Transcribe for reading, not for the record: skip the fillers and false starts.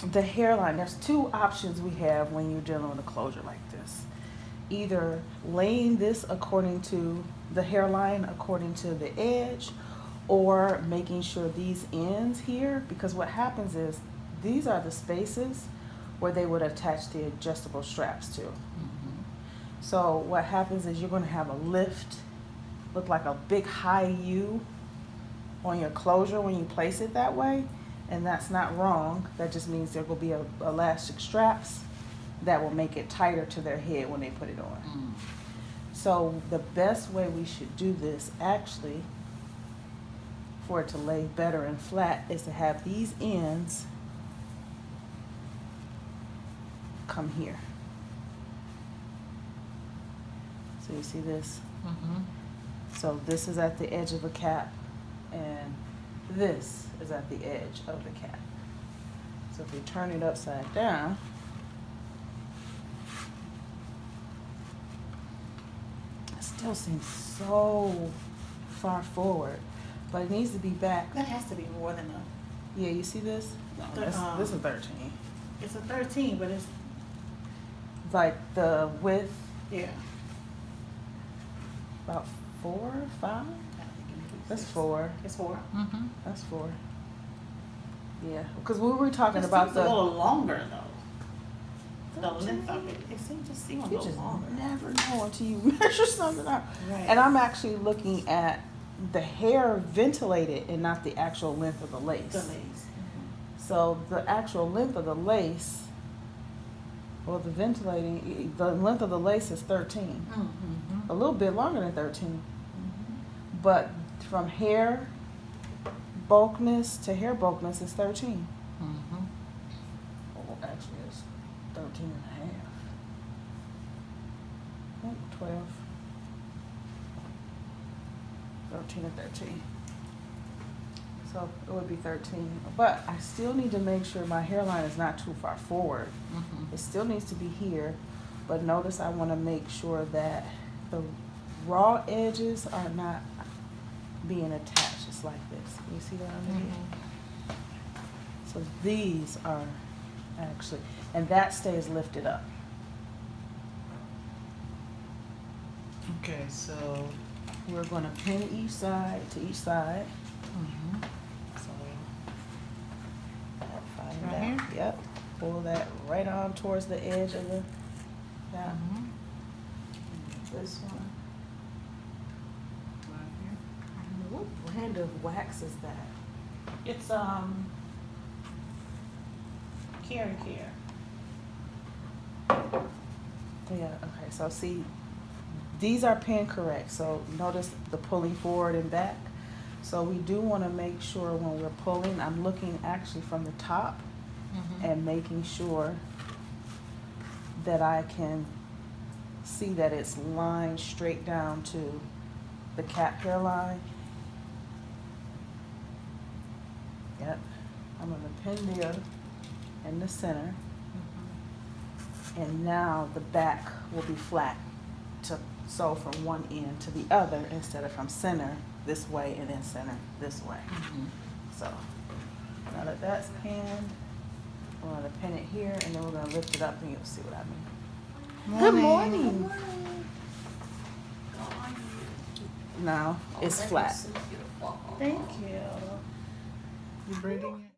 the hairline, there's two options we have when you're dealing with a closure like this. Either laying this according to the hairline, according to the edge, or making sure these ends here, because what happens is these are the spaces where they would attach the adjustable straps to. So what happens is you're going to have a lift, look like a big high U on your closure when you place it that way, and that's not wrong. That just means there will be elastic straps that will make it tighter to their head when they put it on. So the best way we should do this, actually, for it to lay better and flat, is to have these ends come here. So you see this? So this is at the edge of a cap, and this is at the edge of the cap. So if we turn it upside down, it still seems so far forward, but it needs to be back. That has to be more than a. Yeah, you see this? No, this is 13. It's a 13, but it's like the width. Yeah. About 4 or 5. That's 4. It's 4. That's 4. Yeah, because we were talking It about seems the. a little longer though. The length of it. It seems to seem a You little just longer. never know until you measure something out. Right. And I'm actually looking at the hair ventilated and not the actual length of the lace. The lace. So the actual length of the lace, well, the length of the lace is 13. A little bit longer than 13. But from hair bulkness to hair bulkness is 13. Oh, actually it's 13 and a half. Oh, 12. 13 and 13. So it would be 13. But I still need to make sure my hairline is not too far forward. It still needs to be here. But notice I want to make sure that the raw edges are not being attached. It's like this. You see what I mean? So these are actually, and that stays lifted up. Okay, so We're going to pin each side to each side. So find Right that. here? Yep. Pull that right on towards the edge of the. Yeah. This one. right here. I don't know, what brand of wax is that? It's Care and Care. Yeah, okay, so see, these are pin correct, so notice the pulling forward and back. So we do want to make sure when we're pulling, I'm looking actually from the top and making sure that I can see that it's lined straight down to the cap hairline. Yep, I'm going to pin there in the center. And now the back will be flat to sew from one end to the other instead of from center this way and then center this way. So now that that's pinned, we're going to pin it here and then we're going to lift it up and you'll see what I mean. Good morning. Now it's flat. Thank you. You braiding it?